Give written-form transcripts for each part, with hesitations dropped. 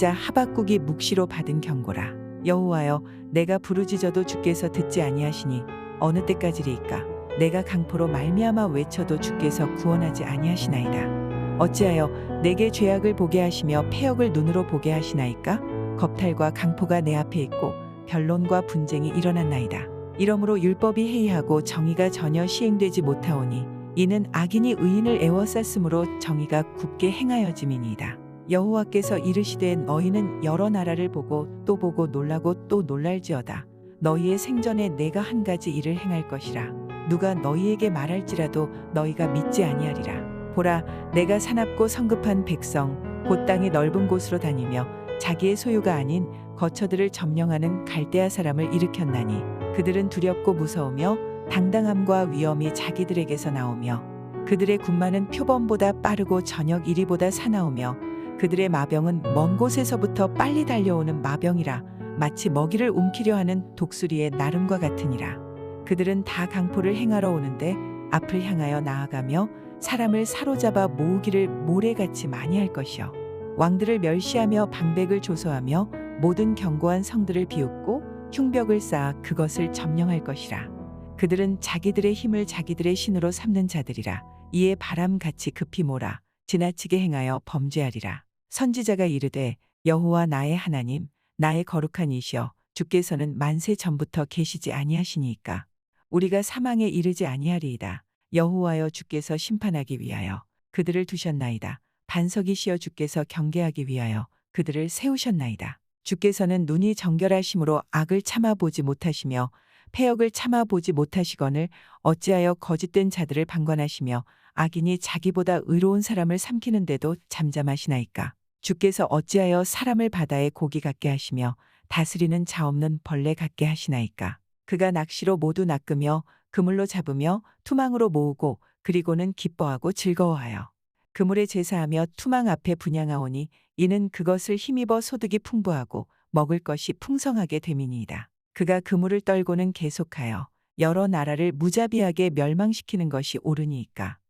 선지자 하박국이 묵시로 받은 경고라. 여호와여, 내가 부르짖어도 주께서 듣지 아니하시니 어느 때까지리이까? 내가 강포로 말미암아 외쳐도 주께서 구원하지 아니하시나이다. 어찌하여 내게 죄악을 보게 하시며 패역을 눈으로 보게 하시나이까? 겁탈과 강포가 내 앞에 있고 변론과 분쟁이 일어났나이다. 이러므로 율법이 해이하고 정의가 전혀 시행되지 못하오니 이는 악인이 의인을 애워쌌으므로 정의가 굽게 행하여짐이니이다. 여호와께서 이르시되 너희는 여러 나라를 보고 또 보고 놀라고 또 놀랄지어다. 너희의 생전에 내가 한 가지 일을 행할 것이라. 누가 너희에게 말할지라도 너희가 믿지 아니하리라. 보라, 내가 사납고 성급한 백성 곧 땅의 넓은 곳으로 다니며 자기의 소유가 아닌 거처들을 점령하는 갈대아 사람을 일으켰나니 그들은 두렵고 무서우며 당당함과 위엄이 자기들에게서 나오며 그들의 군마는 표범보다 빠르고 저녁 이리보다 사나우며 그들의 마병은 먼 곳에서부터 빨리 달려오는 마병이라 마치 먹이를 움키려 하는 독수리의 나름과 같으니라. 그들은 다 강포를 행하러 오는데 앞을 향하여 나아가며 사람을 사로잡아 모으기를 모래같이 많이 할 것이요 왕들을 멸시하며 방백을 조소하며 모든 견고한 성들을 비웃고 흉벽을 쌓아 그것을 점령할 것이라. 그들은 자기들의 힘을 자기들의 신으로 삼는 자들이라. 이에 바람같이 급히 몰아 지나치게 행하여 범죄하리라. 선지자가 이르되 여호와 나의 하나님, 나의 거룩한 이시여, 주께서는 만세 전부터 계시지 아니하시니이까? 우리가 사망에 이르지 아니하리이다. 여호와여, 주께서 심판하기 위하여 그들을 두셨나이다. 반석이시여, 주께서 경계하기 위하여 그들을 세우셨나이다. 주께서는 눈이 정결하심으로 악을 참아보지 못하시며 패역을 참아보지 못하시거늘 어찌하여 거짓된 자들을 방관하시며 악인이 자기보다 의로운 사람을 삼키는데도 잠잠하시나이까? 주께서 어찌하여 사람을 바다의 고기 같게 하시며 다스리는 자 없는 벌레 같게 하시나이까? 그가 낚시로 모두 낚으며 그물로 잡으며 투망으로 모으고 그리고는 기뻐하고 즐거워하여 그물에 제사하며 투망 앞에 분향하오니 이는 그것을 힘입어 소득이 풍부하고 먹을 것이 풍성하게 됨이니이다. 그가 그물을 떨고는 계속하여 여러 나라를 무자비하게 멸망시키는 것이 옳으니이까?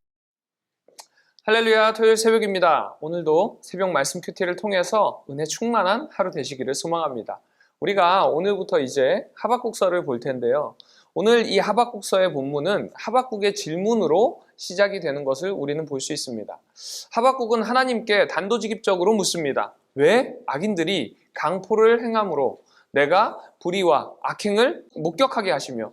할렐루야, 토요일 새벽입니다. 오늘도 새벽 말씀 큐티를 통해서 은혜 충만한 하루 되시기를 소망합니다. 우리가 오늘부터 이제 하박국서를 볼 텐데요. 오늘 이 하박국서의 본문은 하박국의 질문으로 시작이 되는 것을 우리는 볼 수 있습니다. 하박국은 하나님께 단도직입적으로 묻습니다. 왜 악인들이 강포를 행함으로 내가 불의와 악행을 목격하게 하시며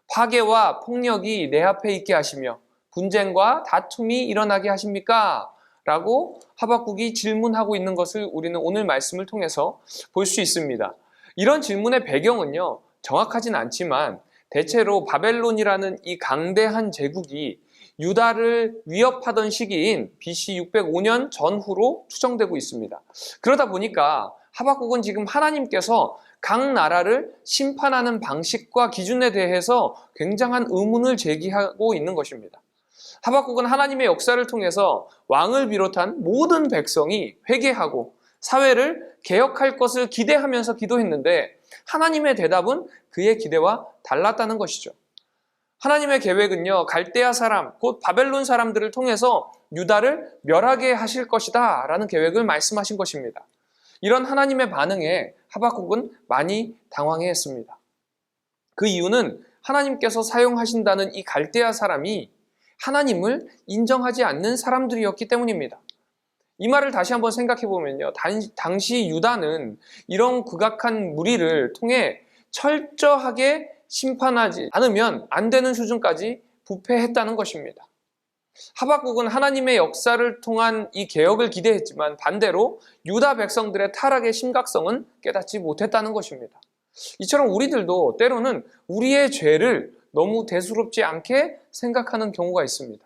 파괴와 폭력이 내 앞에 있게 하시며 분쟁과 다툼이 일어나게 하십니까? 라고 하박국이 질문하고 있는 것을 우리는 오늘 말씀을 통해서 볼 수 있습니다. 이런 질문의 배경은요, 정확하진 않지만 대체로 바벨론이라는 이 강대한 제국이 유다를 위협하던 시기인 BC 605년 전후로 추정되고 있습니다. 그러다 보니까 하박국은 지금 하나님께서 각 나라를 심판하는 방식과 기준에 대해서 굉장한 의문을 제기하고 있는 것입니다. 하박국은 하나님의 역사를 통해서 왕을 비롯한 모든 백성이 회개하고 사회를 개혁할 것을 기대하면서 기도했는데 하나님의 대답은 그의 기대와 달랐다는 것이죠. 하나님의 계획은요, 갈대아 사람, 곧 바벨론 사람들을 통해서 유다를 멸하게 하실 것이다 라는 계획을 말씀하신 것입니다. 이런 하나님의 반응에 하박국은 많이 당황해했습니다. 그 이유는 하나님께서 사용하신다는 이 갈대아 사람이 하나님을 인정하지 않는 사람들이었기 때문입니다. 이 말을 다시 한번 생각해 보면요. 당시 유다는 이런 극악한 무리를 통해 철저하게 심판하지 않으면 안 되는 수준까지 부패했다는 것입니다. 하박국은 하나님의 역사를 통한 이 개혁을 기대했지만 반대로 유다 백성들의 타락의 심각성은 깨닫지 못했다는 것입니다. 이처럼 우리들도 때로는 우리의 죄를 너무 대수롭지 않게 생각하는 경우가 있습니다.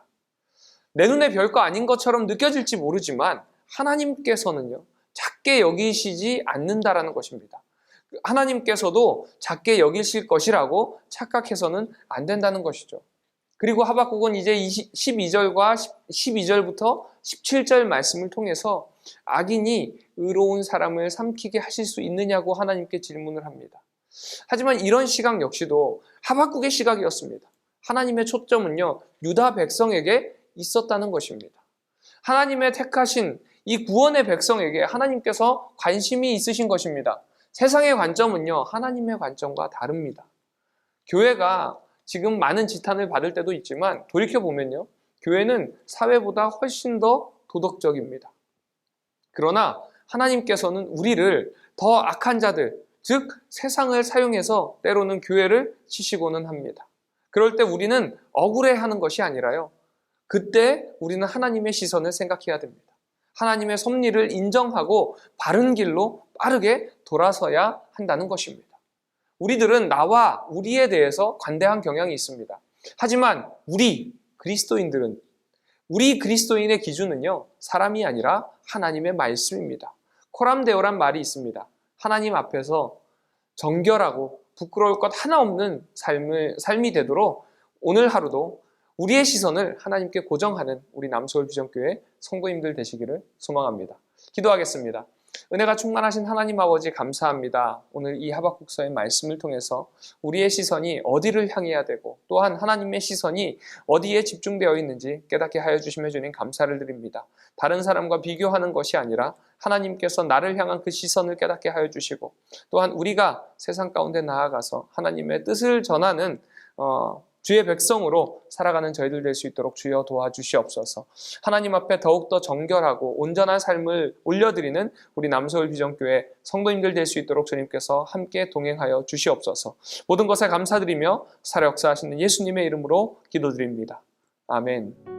내 눈에 별거 아닌 것처럼 느껴질지 모르지만 하나님께서는요, 작게 여기시지 않는다라는 것입니다. 하나님께서도 작게 여기실 것이라고 착각해서는 안 된다는 것이죠. 그리고 하박국은 이제 12절부터 17절 말씀을 통해서 악인이 의로운 사람을 삼키게 하실 수 있느냐고 하나님께 질문을 합니다. 하지만 이런 시각 역시도 하박국의 시각이었습니다. 하나님의 초점은요, 유다 백성에게 있었다는 것입니다. 하나님의 택하신 이 구원의 백성에게 하나님께서 관심이 있으신 것입니다. 세상의 관점은요, 하나님의 관점과 다릅니다. 교회가 지금 많은 지탄을 받을 때도 있지만 돌이켜보면요, 교회는 사회보다 훨씬 더 도덕적입니다. 그러나 하나님께서는 우리를 더 악한 자들, 즉 세상을 사용해서 때로는 교회를 치시고는 합니다. 그럴 때 우리는 억울해하는 것이 아니라요, 그때 우리는 하나님의 시선을 생각해야 됩니다. 하나님의 섭리를 인정하고 바른 길로 빠르게 돌아서야 한다는 것입니다. 우리들은 나와 우리에 대해서 관대한 경향이 있습니다. 하지만 우리 그리스도인들은, 우리 그리스도인의 기준은요, 사람이 아니라 하나님의 말씀입니다. 코람데오란 말이 있습니다. 하나님 앞에서 정결하고 부끄러울 것 하나 없는 삶이 되도록 오늘 하루도 우리의 시선을 하나님께 고정하는 우리 남서울 비전교회 성도님들 되시기를 소망합니다. 기도하겠습니다. 은혜가 충만하신 하나님 아버지 감사합니다. 오늘 이 하박국서의 말씀을 통해서 우리의 시선이 어디를 향해야 되고 또한 하나님의 시선이 어디에 집중되어 있는지 깨닫게 하여 주시며 주님 감사를 드립니다. 다른 사람과 비교하는 것이 아니라 하나님께서 나를 향한 그 시선을 깨닫게 하여 주시고 또한 우리가 세상 가운데 나아가서 하나님의 뜻을 전하는 주의 백성으로 살아가는 저희들 될 수 있도록 주여 도와주시옵소서. 하나님 앞에 더욱더 정결하고 온전한 삶을 올려드리는 우리 남서울 비전교회 성도님들 될 수 있도록 주님께서 함께 동행하여 주시옵소서. 모든 것에 감사드리며 살아 역사하시는 예수님의 이름으로 기도드립니다. 아멘.